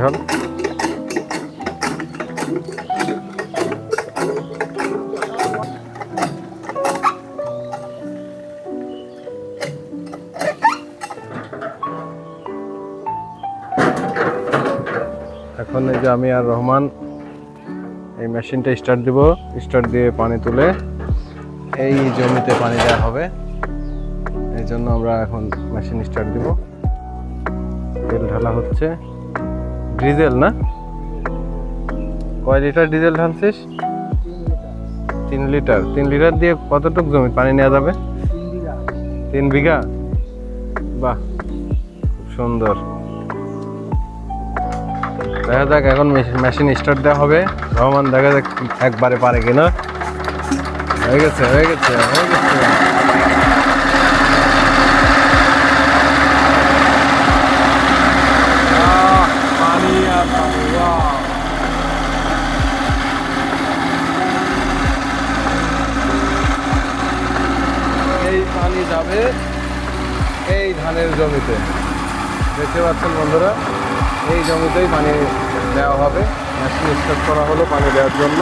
ঢাল। এখন এই যে আমি আর রহমান এই মেশিনটা স্টার্ট দিব, স্টার্ট দিয়ে পানি তুলে এই জমিতে পানি দেওয়া হবে। এই জন্য আমরা এখন মেশিন স্টার্ট দিব। তেল ঢালা হচ্ছে, ডিজেল না? কয় লিটার ডিজেল ঢালছিস? 3 লিটার। 3 লিটার দিয়ে কতটুকু জমি পানি নেওয়া যাবে? 3 বিঘা। বাহ, খুব সুন্দর। দেখা যাক এখন মেশিন স্টার্ট দেওয়া হবে। রহমান দেখা যাক একবারে পারে কিনা। হয়ে গেছে, হয়ে গেছে, হয়ে গেছে। পানি আর পানি, এই পানি যাবে এই ধানের জমিতে। দেখতে পাচ্ছেন বন্ধুরা, এই জমিতেই পানি দেওয়া হবে। মেশিন স্টার্ট করা হলো পানি দেওয়ার জন্য।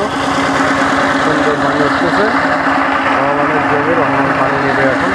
সুন্দর পানি উঠতেছে। রহমানের জমি, রহমান পানি নেবে এখন।